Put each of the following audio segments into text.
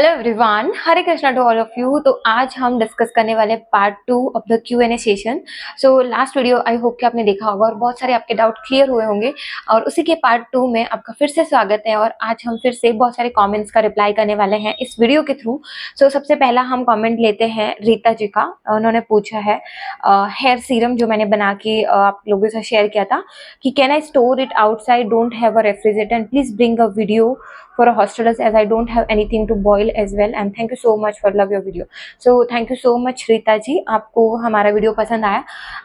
Hello everyone, Hare Krishna to all of you. तो आज हम डिस्कस करने वाले part 2 of the Q&A session. So last video I hope कि आपने देखा होगा और बहुत सारे आपके डाउट क्लियर हुए होंगे, और उसी के पार्ट 2 में आपका फिर से स्वागत है। और आज हम फिर से बहुत सारे कमेंट्स का रिप्लाई करने वाले हैं इस वीडियो के थ्रू। सो सबसे पहला हम कमेंट लेते हैं रीता जी का। उन्होंने पूछा है हेयर सीरम जो मैंने बना के आप लोगों से शेयर किया था कि can I store it outside, don't have a refrigerator and please bring a video for hostelers as I don't have anything to boil as well, and thank you so much for love your video। so thank you so much Rita ji, आपको हमारा video पसंद आया।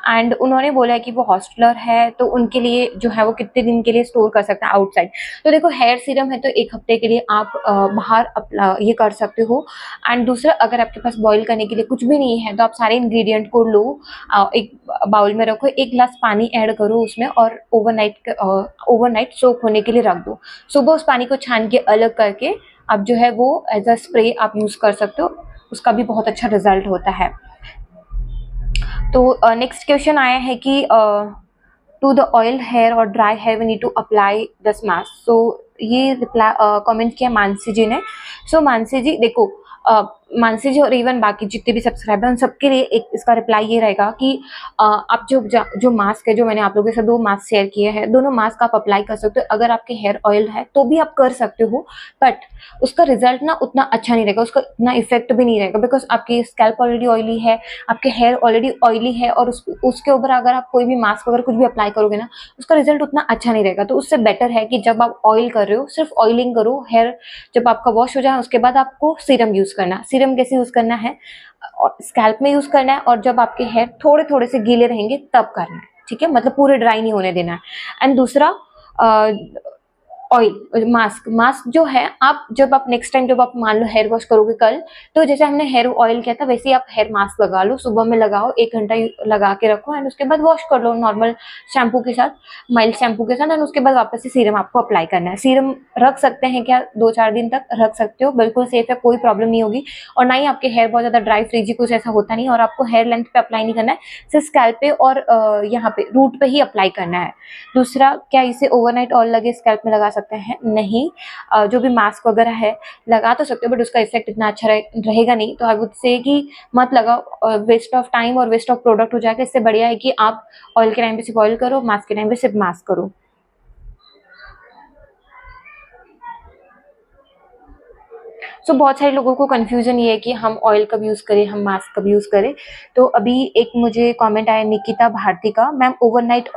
And उन्होंने बोला है कि वो hosteller है तो उनके लिए जो है वो कितने दिन के लिए स्टोर कर सकते हैं आउटसाइड। तो देखो, हेयर सीरम है तो 1 हफ्ते के लिए आप बाहर ये कर सकते हो। एंड दूसरा, अगर आपके पास बॉईल करने के लिए कुछ भी नहीं है तो आप सारे इंग्रेडिएंट को लो, एक बाउल में रखो, 1 गिलास पानी ऐड करो उसमें और ओवरनाइट सोक होने के लिए रख दो। सुबह उस पानी को छान के अलग करके आप जो है वो एज अ स्प्रे आप यूज कर सकते हो, उसका भी बहुत अच्छा रिजल्ट होता है। तो नेक्स्ट क्वेश्चन आया है कि टू द ऑयल हेयर और dry hair we need to apply this mask. So ये रिप्लाई कमेंट किया मानसी जी ने। सो मानसी जी देखो, मानसी जी और इवन बाकी जितने भी सब्सक्राइबर हैं उन सबके लिए एक इसका रिप्लाई ये रहेगा कि आप जो मास्क है, जो मैंने आप लोगों के साथ 2 मास्क शेयर किए हैं, दोनों मास्क आप अप्लाई कर सकते हो। अगर आपके हेयर ऑयल है तो भी आप कर सकते हो, बट उसका रिजल्ट ना उतना अच्छा नहीं रहेगा, उसका इतना इफेक्ट भी नहीं रहेगा, बिकॉज आपकी स्कैल्प ऑलरेडी ऑयली है, आपके हेयर ऑलरेडी ऑयली है, और उसके ऊपर अगर आप कोई भी मास्क अगर कुछ भी अप्लाई करोगे ना, उसका रिजल्ट उतना अच्छा नहीं रहेगा। तो उससे बेटर है कि जब आप ऑयल कर रहे हो सिर्फ ऑयलिंग करो, हेयर जब आपका वॉश हो जाए उसके बाद आपको सीरम यूज करना। सीरम कैसे यूज करना है? स्कैल्प में यूज करना है, और जब आपके हेयर थोड़े थोड़े से गीले रहेंगे तब करना है, ठीक है? मतलब पूरे ड्राई नहीं होने देना है। एंड दूसरा, ऑयल मास्क जो है, आप जब आप नेक्स्ट टाइम जब आप मान लो हेयर वॉश करोगे कल, तो जैसे हमने हेयर ऑयल किया था वैसे ही आप हेयर मास्क लगा लो, सुबह में लगाओ, 1 घंटा लगा के रखो, एंड उसके बाद वॉश कर लो नॉर्मल शैम्पू के साथ, माइल्ड शैम्पू के साथ। एंड उसके बाद वापस से सीरम आपको अप्लाई करना है। सीरम रख सकते हैं क्या? 2-4 दिन तक रख सकते हो, बिल्कुल सेफ है, कोई प्रॉब्लम नहीं होगी। और ना ही आपके हेयर बहुत ज्यादा ड्राई फ्रीजी कुछ ऐसा होता नहीं, और आपको हेयर लेंथ पे अप्लाई नहीं करना है, सिर्फ स्कैल्प पे और यहाँ पे रूट पे ही अप्लाई करना है। दूसरा, क्या इसे ओवरनाइट ऑयल लगे स्कैल्प में लगा सकते हैं? नहीं। जो भी मास्क वगैरह है लगा तो सकते हो, बट उसका इफेक्ट इतना अच्छा रहेगा नहीं। तो आई वुड से कि मत लगाओ, वेस्ट ऑफ टाइम और वेस्ट ऑफ प्रोडक्ट हो जाएगा। इससे बढ़िया है कि आप ऑयल के टाइम पे सिर्फ ऑयल करो, मास्क के टाइम पे सिर्फ मास्क करो। सो बहुत सारे लोगों को कंफ्यूजन ये है कि हम ऑयल कब यूज करें, हम मास्क कब यूज करें। तो अभी एक मुझे कमेंट आया निकिता भारती का, मैम ओवरनाइट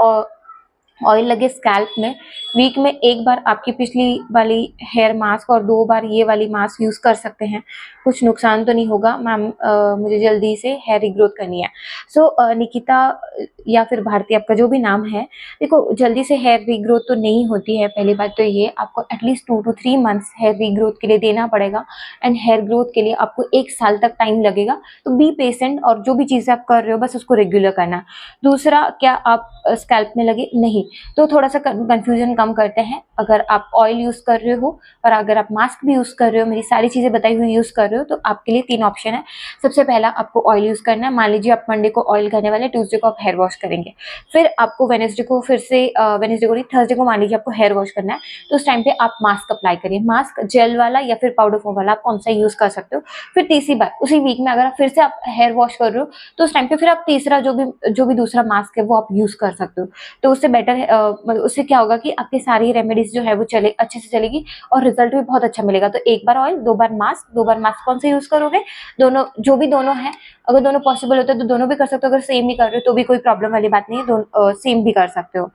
ऑयल लगे स्कैल्प में, वीक में 1 बार आपकी पिछली वाली हेयर मास्क और 2 बार ये वाली मास्क यूज कर सकते हैं, कुछ नुकसान तो नहीं होगा मैम? मुझे जल्दी से हेयर रिग्रोथ करनी है। सो निकिता या फिर भारती, आपका जो भी नाम है, देखो जल्दी से हेयर रिग्रोथ तो नहीं होती है। पहली बात तो ये, आपको at least 2 to 3 months hair regrowth के लिए देना पड़ेगा, एंड हेयर ग्रोथ के लिए आपको 1 साल तक टाइम लगेगा। तो बी पेशेंट, और जो भी चीजें आप कर रहे हो बस उसको रेगुलर करना। दूसरा, क्या आप स्कैल्प में लगे? नहीं। तो थोड़ा सा कंफ्यूजन कम करते हैं। अगर आप ऑयल यूज कर रहे हो और अगर आप मास्क भी यूज कर रहे हो, मेरी सारी चीजें बताई हुई यूज कर रहे हो, तो आपके लिए 3 ऑप्शन है। सबसे पहला, आपको ऑयल यूज करना है। मान लीजिए आप मंडे को ऑयल करने वाले, ट्यूसडे को आप हेयर वॉश करेंगे, फिर आपको वेनेसडे को फिर से वेनेसडे को नहीं, थर्सडे को मान लीजिए आपको हेयर वॉश करना है, तो उस टाइम पे आप मास्क अप्लाई करिए। मास्क जेल वाला या फिर पाउडर फॉर्म वाला, आप कौन सा यूज कर सकते हो। फिर तीसरी बार, उसी वीक में अगर फिर से आप हेयर वॉश कर रहे हो तो उस टाइम पे फिर आप तीसरा जो भी दूसरा मास्क है वो आप यूज कर सकते हो। तो उससे बेटर है, उससे क्या होगा कि आपकी सारी रेमेडीज जो है वो अच्छे से चलेगी और रिजल्ट भी बहुत अच्छा मिलेगा। तो 1 बार ऑयल, 2 बार मास्क। 2 बार मास्क कौन से यूज करोगे? दोनों, जो भी दोनों है, अगर दोनों पॉसिबल होता है तो दोनों भी कर सकते हो, अगर सेम ही कर रहे हो तो भी कोई प्रॉब्लम वाली बात नहीं है, दोनों सेम भी कर सकते हो।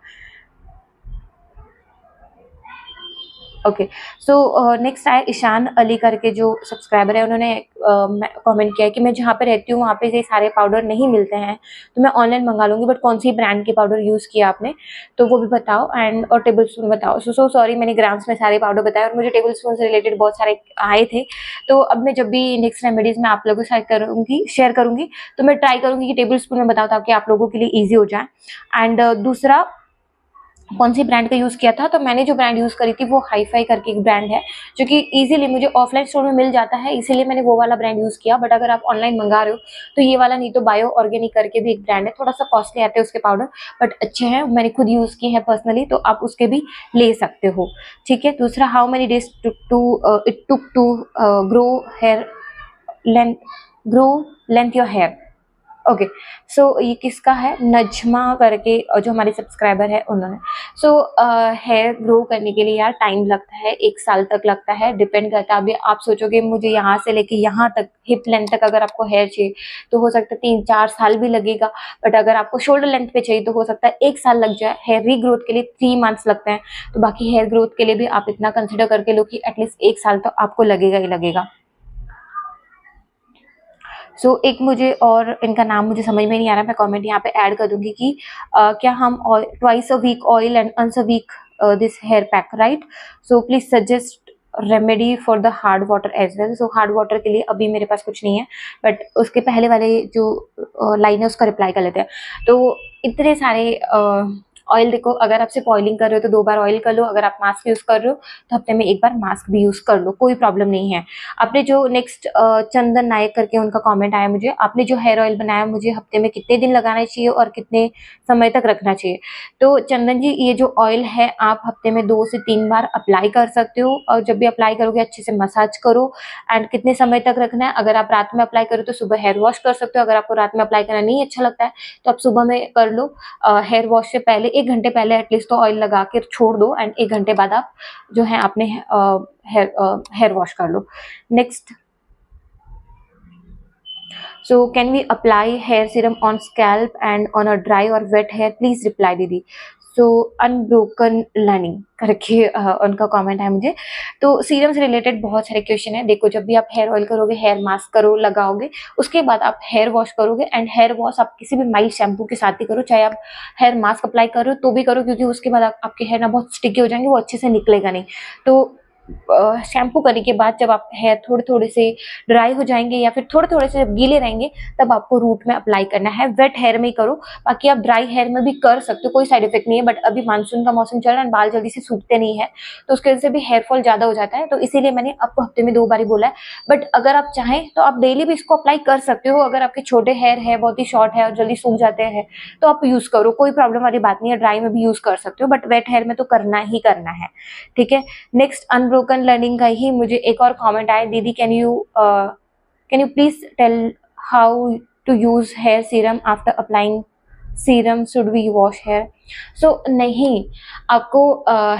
ओके। सो नेक्स्ट आया ईशान अली करके जो सब्सक्राइबर है, उन्होंने कमेंट किया है कि मैं जहाँ पे रहती हूँ वहाँ पे ये सारे पाउडर नहीं मिलते हैं, तो मैं ऑनलाइन मंगा लूंगी, बट कौन सी ब्रांड के पाउडर यूज़ किया आपने, तो वो भी बताओ, एंड और टेबल स्पून बताओ। सो सॉरी, मैंने ग्राम्स में सारे पाउडर बताए और मुझे टेबल स्पून से रिलेटेड बहुत सारे आए थे। तो अब मैं जब भी नेक्स्ट रेमेडीज में आप लोगों के साथ शेयर करूंगी तो मैं ट्राई करूंगी कि टेबल स्पून में बताओ, ताकि आप लोगों के लिए ईजी हो जाए। एंड दूसरा, कौन सी ब्रांड का यूज़ किया था, तो मैंने जो ब्रांड यूज़ करी थी वो हाई-फाई करके एक ब्रांड है, जो कि ईज़िली मुझे ऑफलाइन स्टोर में मिल जाता है, इसीलिए मैंने वो वाला ब्रांड यूज़ किया। बट अगर आप ऑनलाइन मंगा रहे हो तो ये वाला नहीं तो बायो ऑर्गेनिक करके भी एक ब्रांड है, थोड़ा-सा कॉस्टली आते हैं उसके पाउडर, बट अच्छे हैं, मैंने खुद यूज़ किए हैं पर्सनली, तो आप उसके भी ले सकते हो। ठीक है, दूसरा, how many days it took to grow hair length grow length your hair. Okay, so ये किसका है, नजमा करके, जो हमारे सब्सक्राइबर है उन्होंने। सो हेयर ग्रो करने के लिए यार टाइम लगता है, 1 साल तक लगता है, डिपेंड करता है। अभी आप सोचोगे मुझे यहाँ से लेके यहाँ तक हिप लेंथ तक अगर आपको हेयर चाहिए तो हो सकता है 3-4 साल भी लगेगा, बट अगर आपको शोल्डर लेंथ पे चाहिए तो हो सकता है 1 साल लग जाए। हेयर रीग्रोथ के लिए 3 मंथ्स लगते हैं, तो बाकी हेयर ग्रोथ के लिए भी आप इतना कंसिडर करके लो कि एटलीस्ट 1 साल तो आपको लगेगा ही लगेगा। एक मुझे, और इनका नाम मुझे समझ में नहीं आ रहा, मैं कमेंट यहाँ पे ऐड कर दूंगी कि क्या हम twice a week oil and once a week this hair pack, right? So please suggest remedy for the hard water as well. So hard water के लिए अभी मेरे पास कुछ नहीं है, बट उसके पहले वाले जो लाइन है उसका रिप्लाई कर लेते हैं। तो इतने सारे ऑयल, देखो अगर आप सिर्फ ऑयलिंग कर रहे हो तो 2 बार ऑयल कर लो, अगर आप मास्क यूज कर रहे हो तो हफ्ते में 1 बार मास्क भी यूज कर लो, कोई प्रॉब्लम नहीं है। आपने जो नेक्स्ट चंदन नायक करके उनका कमेंट आया मुझे, आपने जो हेयर ऑयल बनाया मुझे हफ्ते में कितने दिन लगाना चाहिए और कितने समय तक रखना चाहिए। तो चंदन जी, ये जो ऑयल है आप हफ्ते में 2 से 3 बार अप्लाई कर सकते हो, और जब भी अप्लाई करोगे अच्छे से मसाज करो। एंड कितने समय तक रखना है, अगर आप रात में अप्लाई करो तो सुबह हेयर वॉश कर सकते हो, अगर आपको रात में अप्लाई करना नहीं अच्छा लगता है तो आप सुबह में कर लो। हेयर वॉश से पहले 1 घंटे पहले एटलीस्ट तो ऑयल लगा के छोड़ दो, एंड 1 घंटे बाद आप जो है अपने हेयर वॉश कर लो। Next, so can we apply hair serum on scalp and on a dry or wet hair? Please reply दीदी। सो अनब्रोकन लर्निंग करके उनका कमेंट है मुझे। तो सीरम से रिलेटेड बहुत सारे क्वेश्चन है। देखो, जब भी आप हेयर ऑयल करोगे, हेयर मास्क करो लगाओगे, उसके बाद आप हेयर वॉश करोगे, एंड हेयर वॉश आप किसी भी माइल्ड शैम्पू के साथ ही करो, चाहे आप हेयर मास्क अप्लाई करो तो भी करो, क्योंकि उसके बाद आपके हेयर ना बहुत स्टिकी हो जाएंगे, वो अच्छे से निकलेगा नहीं। तो शैम्पू करने के बाद जब आप हेयर थोड़े थोड़े से ड्राई हो जाएंगे या फिर थोड़े थोड़े से जब गीले रहेंगे, तब आपको रूट में अप्लाई करना है। वेट हेयर में ही करो, बाकी आप ड्राई हेयर में भी कर सकते हो, कोई साइड इफेक्ट नहीं है। बट अभी मानसून का मौसम चल रहा है, बाल जल्दी से सूखते नहीं है, तो उसकी वजह से भी हेयर फॉल ज्यादा हो जाता है, तो इसीलिए मैंने आपको हफ्ते में 2 बार ही बोला है। बट अगर आप चाहें तो आप डेली भी इसको अप्लाई कर सकते हो। अगर आपके छोटे हेयर है, बहुत ही शॉर्ट है और जल्दी सूख जाते हैं, तो आप यूज करो, कोई प्रॉब्लम वाली बात नहीं है, ड्राई में भी यूज कर सकते हो, बट वेट हेयर में तो करना ही करना है। ठीक है, नेक्स्ट अनब्रोकन लर्निंग का ही मुझे एक और कमेंट आया, दीदी can you please tell how to use hair serum after applying serum, should we wash hair? So नहीं, आपको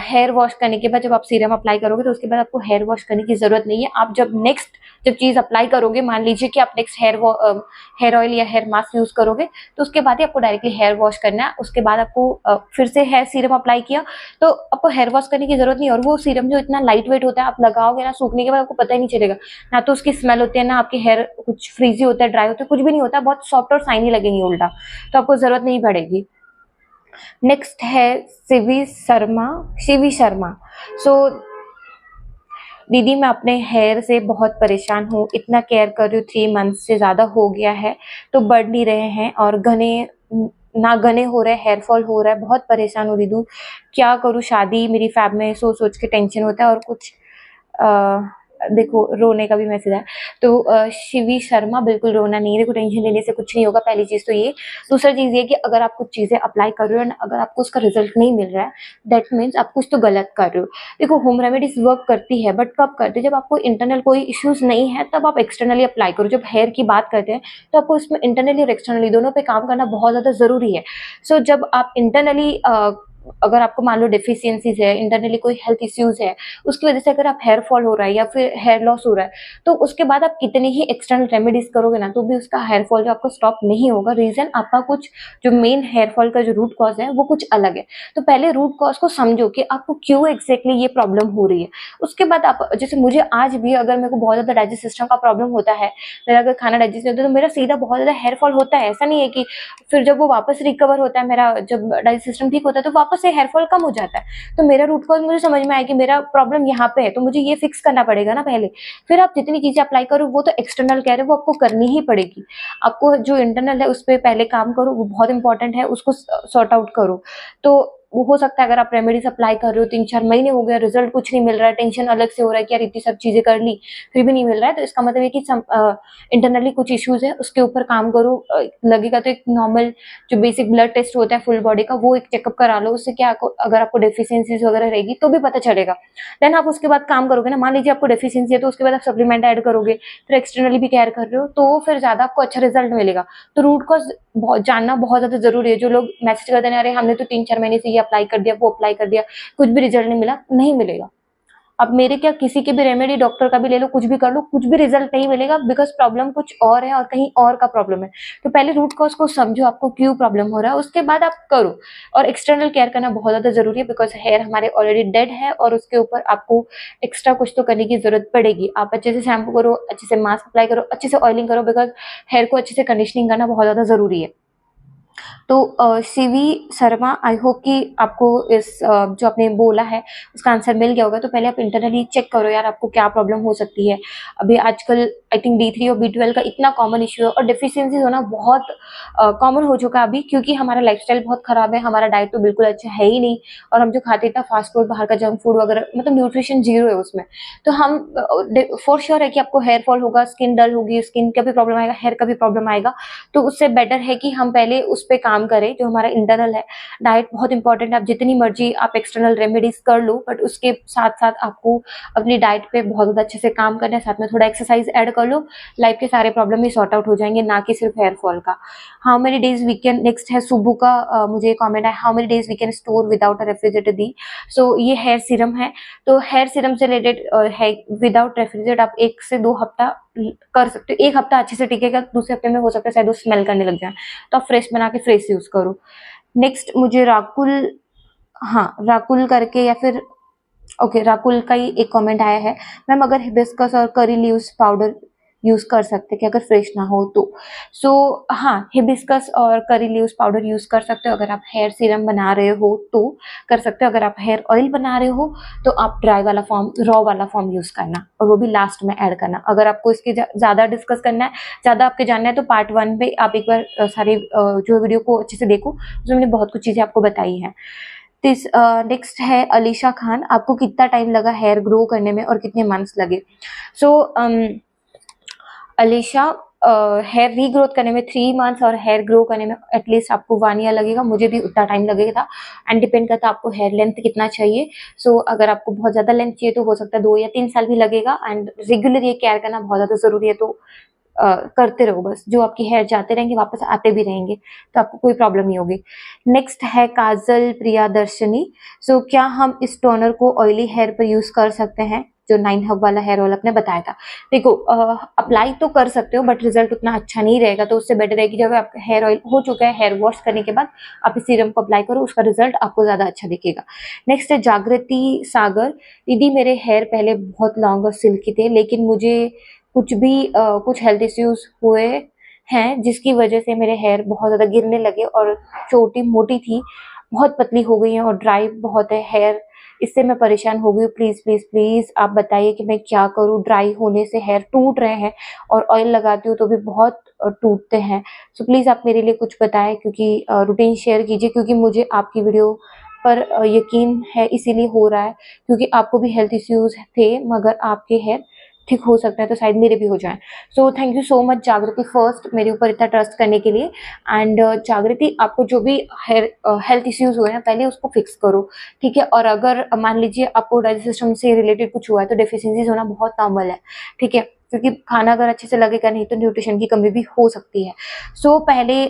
हेयर वॉश करने के बाद जब आप सीरम अप्लाई करोगे तो उसके बाद आपको हेयर वॉश करने की जरूरत नहीं है। आप जब चीज अप्लाई करोगे, मान लीजिए कि आप नेक्स्ट हेयर ऑयल या हेयर मास्क यूज करोगे, तो उसके बाद ही आपको डायरेक्टली हेयर वॉश करना है। उसके बाद आपको फिर से हेयर सीरम अप्लाई किया तो आपको हेयर वॉश करने की जरूरत नहीं है। और वो सीरम जो इतना लाइट वेट होता है, आप लगाओगे ना, सूखने के बाद आपको पता ही नहीं चलेगा, ना तो उसकी स्मेल होती है, ना आपके हेयर कुछ फ्रीजी होता है, ड्राई होता है, कुछ भी नहीं होता, बहुत सॉफ्ट और शाइनी लगेंगे उल्टा, तो आपको जरूरत नहीं पड़ेगी। नेक्स्ट है शिवी शर्मा। सो दीदी, मैं अपने हेयर से बहुत परेशान हूँ, इतना केयर कर रही हूँ, 3 मंथ से ज्यादा हो गया है, तो बढ़ नहीं रहे हैं और घने हो रहे, हेयर फॉल हो रहा है, बहुत परेशान हूँ दीदू, क्या करूँ? शादी मेरी फैब में, सोच सोच के टेंशन होता है, और कुछ देखो, रोने का भी मैसेज है। तो शिवी शर्मा, बिल्कुल रोना नहीं है, देखो टेंशन लेने से कुछ नहीं होगा, पहली चीज तो ये। दूसरा चीज ये कि अगर आप कुछ चीजें अप्लाई कर रहे हो और अगर आपको उसका रिजल्ट नहीं मिल रहा है, दैट मीन्स आप कुछ तो गलत कर रहे हो। देखो, होम रेमेडीज वर्क करती है, बट कब करती है? जब आपको इंटरनल कोई इश्यूज नहीं है, तब आप एक्सटर्नली अप्लाई करो। जब हेयर की बात करते हैं तो आपको इसमें इंटरनली और एक्सटर्नली दोनों पे काम करना बहुत ज्यादा जरूरी है। सो जब आप इंटरनली अगर आपको मान लो डिफिशियंसीज है, इंटरनली कोई हेल्थ इश्यूज है, उसकी वजह से अगर आप हेयर फॉल हो रहा है या फिर हेयर लॉस हो रहा है, तो उसके बाद आप कितनी ही एक्सटर्नल रेमेडीज करोगे ना, तो भी उसका हेयर फॉल जो आपको स्टॉप नहीं होगा। रीजन आपका कुछ, जो मेन हेयर फॉल का जो रूट कॉज है वो कुछ अलग है। तो पहले रूट कॉज को समझो कि आपको क्यों एग्जैक्टली ये प्रॉब्लम हो रही है। उसके बाद आप, जैसे मुझे आज भी अगर मेरे को बहुत ज्यादा डाइजेस्ट सिस्टम का प्रॉब्लम होता है, मेरा अगर खाना डाइजेस्ट नहीं होता तो मेरा सीधा बहुत ज्यादा हेयर फॉल होता है। ऐसा नहीं है कि फिर जब वो वापस रिकवर होता है, मेरा जब डाइजेस्ट सिस्टम ठीक होता है, तो वापस से हेयर फॉल कम हो जाता है। तो मेरा रूट कॉज मुझे समझ में आया कि मेरा प्रॉब्लम यहाँ पे है, तो मुझे ये फिक्स करना पड़ेगा ना पहले। फिर आप जितनी चीजें अप्लाई करो, वो तो एक्सटर्नल कह रहे हो, वो आपको करनी ही पड़ेगी। आपको जो इंटरनल है उस पर पहले काम करो, वो बहुत इंपॉर्टेंट है, उसको सॉर्ट आउट करो। तो वो हो सकता है अगर आप रेमेडीज अप्लाई कर रहे हो 3-4 महीने हो गए, रिजल्ट कुछ नहीं मिल रहा है, टेंशन अलग से हो रहा है कि यार इतनी सब चीजें कर ली फिर भी नहीं मिल रहा है, तो इसका मतलब है कि इंटरनली कुछ इश्यूज है, उसके ऊपर काम करो। लगेगा तो एक नॉर्मल जो बेसिक ब्लड टेस्ट होता है फुल बॉडी का, वो एक चेकअप करा लो। उससे क्या अगर आपको डेफिशिएंसीज वगैरह रहेगी तो भी पता चलेगा, देन आप उसके बाद काम करोगे ना। मान लीजिए आपको डेफिशिएंसी है तो उसके बाद आप सप्लीमेंट ऐड करोगे, फिर एक्सटर्नली भी केयर कर रहे हो, तो फिर ज्यादा आपको अच्छा रिजल्ट मिलेगा। तो रूट कॉज जानना बहुत ज्यादा जरूरी है। जो लोग मैसेज करते हैं अरे हमने तो 3-4 महीने से ये अप्लाई कर दिया, वो अप्लाई कर दिया, कुछ भी रिजल्ट नहीं मिला, नहीं मिलेगा। अब मेरे क्या, किसी के भी रेमेडी, डॉक्टर का भी ले लो, कुछ भी कर लो, कुछ भी रिजल्ट नहीं मिलेगा, बिकॉज प्रॉब्लम कुछ और है और कहीं और का प्रॉब्लम है। तो पहले रूट कॉज को समझो, आपको क्यों प्रॉब्लम हो रहा है, उसके बाद आप करो। और एक्सटर्नल केयर करना बहुत ज्यादा जरूरी है, बिकॉज हेयर हमारे ऑलरेडी डेड है और उसके ऊपर आपको एक्स्ट्रा कुछ तो करने की जरूरत पड़ेगी। आप अच्छे से शैम्पू करो, अच्छे से मास्क अप्लाई करो, अच्छे से ऑयलिंग करो, बिकॉज हेयर को अच्छे से कंडीशनिंग करना बहुत ज्यादा जरूरी है। तो सीवी शर्मा, आई होप कि आपको इस जो आपने बोला है उसका आंसर मिल गया होगा। तो पहले आप इंटरनली चेक करो यार आपको क्या प्रॉब्लम हो सकती है। अभी आजकल आई थिंक D3 और B12 का इतना कॉमन इश्यू है और डिफिशियंसीज होना बहुत कॉमन हो चुका है अभी, क्योंकि हमारा लाइफस्टाइल बहुत खराब है, हमारा डाइट तो बिल्कुल अच्छा है ही नहीं, और हम जो खाते इतना फास्ट फूड, बाहर का जंक फूड वगैरह, मतलब न्यूट्रिशन जीरो है उसमें। तो हम फॉर श्योर है कि आपको हेयर फॉल होगा, स्किन डल होगी, स्किन का भी प्रॉब्लम आएगा, हेयर का भी प्रॉब्लम आएगा। तो उससे बेटर है कि हम पहले उस पर काम करें जो हमारा इंटरनल है। डाइट बहुत इंपॉर्टेंट है, आप जितनी मर्जी आप एक्सटर्नल रेमेडीज कर लो, बट उसके साथ साथ आपको अपनी डाइट पे बहुत ज्यादा अच्छे से काम करना है, साथ में थोड़ा एक्सरसाइज ऐड कर लो, लाइफ के सारे प्रॉब्लम ही सॉर्ट आउट हो जाएंगे, ना कि सिर्फ हेयर फॉल का। How many days we can, next है सुबु का, मुझे कमेंट है, how many days we can store without a refrigerator दी। सो ये हेयर सीरम है, तो हेयर सीरम से रिलेटेड है, विदाउट रेफ्रिजरेटर आप 1 से 2 हफ्ता कर सकते हो। 1 हफ्ता अच्छे से टिकेगा, दूसरे हफ्ते में हो सकता है शायद वो स्मेल करने लग जाए, तो आप फ्रेश बना के फ्रेश यूज करो। नेक्स्ट मुझे राकुल, हाँ राकुल करके या फिर ओके राकुल का ही एक कमेंट आया है, मैम अगर हिबिस्कस और करी लीव्स पाउडर यूज कर सकते हैं कि अगर फ्रेश ना हो तो। सो हाँ, हिबिस्कस और करी लीव्स पाउडर यूज कर सकते हो अगर आप हेयर सीरम बना रहे हो तो कर सकते हो। अगर आप हेयर ऑयल बना रहे हो तो आप ड्राई वाला फॉर्म, रॉ वाला फॉर्म यूज करना, और वो भी लास्ट में ऐड करना। अगर आपको इसके ज्यादा डिस्कस करना है, ज्यादा आपके जानना है, तो पार्ट 1 पे आप एक बार सारे जो वीडियो को अच्छे से देखो, उसमें मैंने बहुत कुछ चीजें आपको बताई है। नेक्स्ट है अलीशा खान, आपको कितना टाइम लगा हेयर ग्रो करने में और कितने मंथ्स लगे। सो अलीशा, हेयर रीग्रोथ करने में 3 मंथ्स और हेयर ग्रो करने में एटलीस्ट आपको 1 ईयर लगेगा, मुझे भी उतना टाइम लगेगा था। एंड डिपेंड करता है आपको हेयर लेंथ कितना चाहिए। सो अगर आपको बहुत ज्यादा लेंथ चाहिए तो हो सकता है 2 या 3 साल भी लगेगा। एंड रेगुलर ये केयर करना बहुत ज्यादा जरूरी है, तो करते रहो बस, जो आपकी हेयर जाते रहेंगे वापस आते भी रहेंगे, तो आपको कोई प्रॉब्लम नहीं होगी। नेक्स्ट है काजल प्रिया दर्शनी, सो क्या हम इस टोनर को ऑयली हेयर पर यूज कर सकते हैं, जो 9 हब वाला हेयर ऑयल आपने बताया था। देखो अप्लाई तो कर सकते हो, बट रिजल्ट उतना अच्छा नहीं रहेगा, तो उससे बेटर है कि जब आपका हेयर ऑयल हो चुका है, हेयर वॉश करने के बाद आप इस सीरम को अप्लाई करो, उसका रिजल्ट आपको ज्यादा अच्छा दिखेगा। नेक्स्ट है जागृति सागर, दीदी मेरे हेयर पहले बहुत लॉन्ग और सिल्की थे, लेकिन मुझे कुछ हेल्थ इश्यूज हुए हैं, जिसकी वजह से मेरे हेयर बहुत ज्यादा गिरने लगे और छोटी मोटी थी बहुत पतली हो गई है और ड्राई बहुत है हेयर, इससे मैं परेशान हो गई हूँ। प्लीज प्लीज प्लीज आप बताइए कि मैं क्या करूँ, ड्राई होने से हेयर टूट रहे हैं और ऑयल लगाती हूँ तो भी बहुत टूटते हैं। सो प्लीज आप मेरे लिए कुछ बताएं, क्योंकि रूटीन शेयर कीजिए, क्योंकि मुझे आपकी वीडियो पर यकीन है, इसीलिए हो रहा है, क्योंकि आपको भी हेल्थ इश्यूज थे, मगर आपके हेयर ठीक हो सकता है तो शायद मेरे भी हो जाए। So thank you so much जागृति, फर्स्ट मेरे ऊपर इतना ट्रस्ट करने के लिए। एंड जागृति, आपको जो भी हेयर हेल्थ इश्यूज हुए हैं पहले उसको फिक्स करो, ठीक है। और अगर मान लीजिए आपको डाइजेस्ट सिस्टम से रिलेटेड कुछ हुआ है तो डेफिशिएंसीज होना बहुत नॉर्मल है, ठीक है, क्योंकि खाना अगर अच्छे से लगेगा नहीं तो न्यूट्रिशन की कमी भी हो सकती है। सो पहले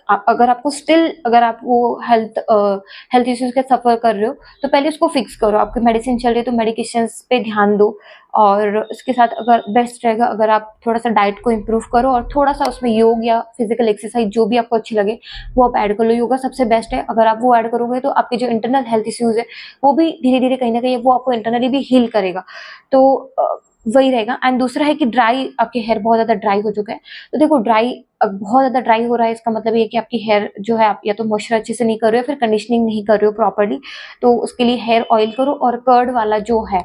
अगर आपको स्टिल, अगर आप वो हेल्थ इश्यूज के सफर कर रहे हो तो पहले उसको फिक्स करो। आपकी मेडिसिन चल रही है तो मेडिकेशन पे ध्यान दो, और उसके साथ अगर बेस्ट रहेगा अगर आप थोड़ा सा डाइट को इम्प्रूव करो और थोड़ा सा उसमें योग या फिजिकल एक्सरसाइज जो भी आपको अच्छी लगे वो आप ऐड कर लो। योगा सबसे बेस्ट है, अगर आप वो ऐड करोगे तो आपके जो इंटरनल हेल्थ इश्यूज है वो भी धीरे धीरे कहीं ना कहीं वो आपको इंटरनली भी हील करेगा, तो वही रहेगा। एंड दूसरा है कि ड्राई, आपके हेयर बहुत ज्यादा ड्राई हो चुका है, तो देखो ड्राई बहुत ज़्यादा ड्राई हो रहा है, इसका मतलब ये है कि आपकी हेयर जो है आप या तो मॉइस्चर अच्छे से नहीं कर रहे हो, फिर कंडीशनिंग नहीं कर रहे हो प्रॉपर्ली। तो उसके लिए हेयर ऑयल करो, और कर्ड वाला जो है,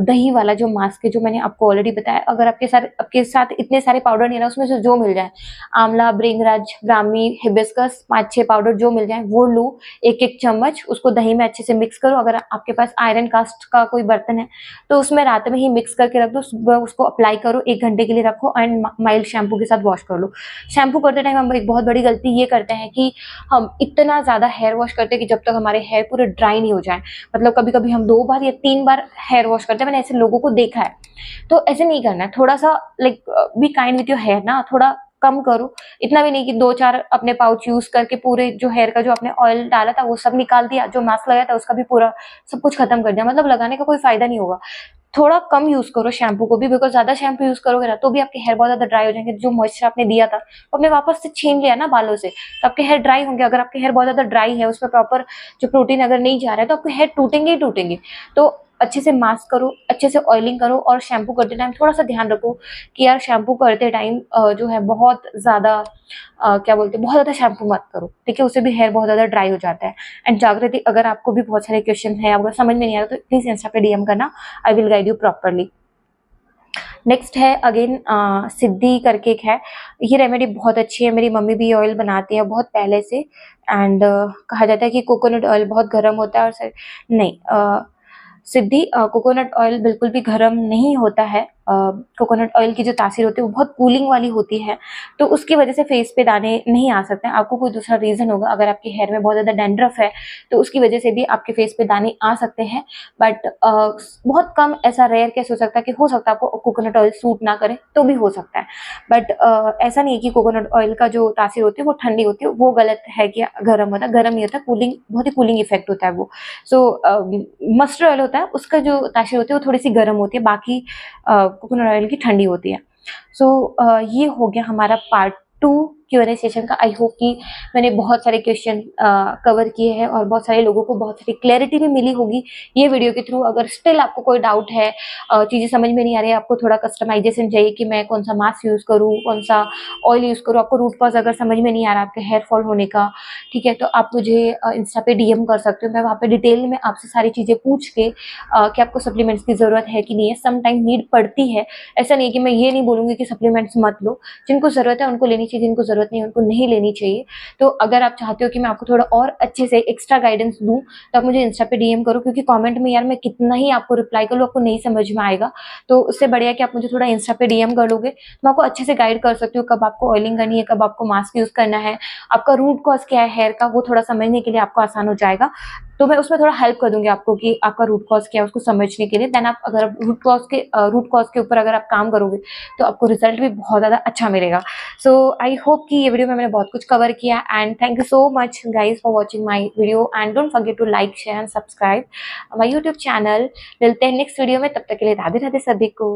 दही वाला जो मास्क है, जो मैंने आपको ऑलरेडी बताया, अगर आपके साथ इतने सारे पाउडर नहीं है ना, उसमें से जो मिल जाए, आंवला, भृंगराज, ब्राह्मी, हिबिस्कस, 5-6 पाउडर जो मिल जाए वो लो, एक-एक चम्मच उसको दही में अच्छे से मिक्स करो। अगर आपके पास आयरन कास्ट का कोई बर्तन है तो उसमें रात में ही मिक्स करके रख दो, सुबह उसको अप्लाई करो, 1 घंटे के लिए रखो एंड माइल्ड शैम्पू के साथ वॉश कर लो। शैम्पू करते टाइम हम एक बहुत बड़ी गलती ये करते हैं कि हम इतना ज़्यादा हेयर वॉश करते हैं कि जब तक हमारे हेयर पूरे ड्राई नहीं हो जाए, मतलब कभी-कभी हम 2 बार या 3 बार हेयर वॉश करते हैं, मैंने ऐसे लोगों को देखा है। तो ऐसे नहीं करना है, थोड़ा-सा like be kind with your hair ना, थोड़ा कम करो। इतना भी नहीं कि 2-4 अपने पाउच यूज़ करके पूरे जो हेयर का जो आपने ऑयल डाला था वो सब निकाल दिया, जो मास्क लगाया था उसका भी पूरा सब कुछ खत्म कर दिया, मतलब लगाने का कोई फायदा नहीं होगा। थोड़ा कम यूज करो शैम्पू को भी, बिकॉज ज्यादा शैम्पू यूज करोगे ना तो भी आपके हेयर बहुत ज्यादा ड्राई हो जाएंगे। जो मॉइस्चर आपने दिया था वो आपने वापस से छीन लिया ना बालों से, तो आपके हेयर ड्राई होंगे। अगर आपके हेयर बहुत ज्यादा ड्राई है, उसमें प्रॉपर जो प्रोटीन अगर नहीं जा रहा है तो आपके हेयर टूटेंगे ही टूटेंगे। तो अच्छे से मास्क करो, अच्छे से ऑयलिंग करो, और शैम्पू करते टाइम थोड़ा सा ध्यान रखो कि यार शैम्पू करते टाइम जो है बहुत ज्यादा क्या बोलते हैं, बहुत ज्यादा शैम्पू मत करो, ठीक है, उससे भी हेयर बहुत ज्यादा ड्राई हो जाता है। एंड जागृति, अगर आपको भी बहुत सारे क्वेश्चन है, अगर समझ में नहीं आ रहा तो प्लीज इंस्टा पे डीएम करना, I will guide you properly. Next है अगेन सिद्धि करके एक है। ये रेमेडी बहुत अच्छी है, मेरी मम्मी भी ऑयल बनाती है बहुत पहले से। एंड कहा जाता है कि कोकोनट ऑयल बहुत गर्म होता है, और नहीं, सिद्धि कोकोनट ऑयल बिल्कुल भी गर्म नहीं होता है। कोकोनट ऑयल की जो तासीर होती है वो बहुत कूलिंग वाली होती है, तो उसकी वजह से फेस पे दाने नहीं आ सकते हैं। आपको कोई दूसरा रीजन होगा, अगर आपके हेयर में बहुत ज्यादा डैंड्रफ है तो उसकी वजह से भी आपके फेस पे दाने आ सकते हैं। बट बहुत कम, ऐसा रेयर केस हो सकता है कि हो सकता है आपको कोकोनट ऑयल सूट ना करे, तो भी हो सकता है। बट ऐसा नहीं है कि कोकोनट ऑयल का जो तासीर होती है वो ठंडी होती है, वो गलत है कि गर्म होता है। गर्म नहीं होता, कूलिंग, बहुत ही कूलिंग इफेक्ट होता है वो। सो मस्टर्ड ऑयल होता है, उसका जो तासीर होती है वो थोड़ी सी गर्म होती है, बाकी कोकोनट ऑयल की ठंडी होती है। सो ये हो गया हमारा पार्ट 2 Q&A सेशन का। आई होप कि मैंने बहुत सारे क्वेश्चन कवर किए हैं और बहुत सारे लोगों को बहुत सारी क्लैरिटी भी मिली होगी ये वीडियो के थ्रू। अगर स्टिल आपको कोई डाउट है, चीज़ें समझ में नहीं आ रही है, आपको थोड़ा कस्टमाइजेशन चाहिए कि मैं कौन सा मास्क यूज़ करूँ, कौन सा ऑयल यूज़ करूँ, आपको रूट कॉज अगर समझ में नहीं आ रहा आपके हेयर फॉल होने का, ठीक है, तो आप मुझे इंस्टा पे डीएम कर सकते हो। मैं वहाँ पे डिटेल में आपसे सारी चीज़ें पूछ के कि आपको सप्लीमेंट्स की ज़रूरत है कि नहीं है। सम टाइम नीड पड़ती है, ऐसा नहीं है कि मैं ये नहीं बोलूँगी कि सप्लीमेंट्स मत लो, जिनको ज़रूरत है उनको लेनी चाहिए, जिनको ज़रूरत नहीं है उनको नहीं लेनी चाहिए। तो अगर आप चाहते हो कि मैं आपको थोड़ा और अच्छे से एक्स्ट्रा गाइडेंस दूँ तो आप मुझे इंस्टा पे डीएम करो, क्योंकि कमेंट में यार मैं कितना ही आपको रिप्लाई कर लूँ आपको नहीं समझ में आएगा। तो उससे बढ़िया कि आप मुझे थोड़ा इंस्टा पे डीएम कर लोगे तो मैं आपको अच्छे से गाइड कर सकती हूँ कब आपको ऑयलिंग करनी है, कब आपको मास्क यूज़ करना है, आपका रूट कॉज क्या है हेयर का, वो थोड़ा समझने के लिए आपको आसान हो जाएगा। तो मैं उसमें थोड़ा हेल्प कर दूंगी आपको कि आपका रूट कॉज क्या है उसको समझने के लिए। देन आप अगर रूट कॉज के ऊपर अगर आप काम करोगे तो आपको रिजल्ट भी बहुत ज़्यादा अच्छा मिलेगा। सो आई होप कि ये वीडियो में मैंने बहुत कुछ कवर किया, and thank you so much guys for watching my video, and don't forget to like, share and subscribe my YouTube channel. मिलते हैं नेक्स्ट वीडियो में, तब तक के लिए राधे राधे सभी को।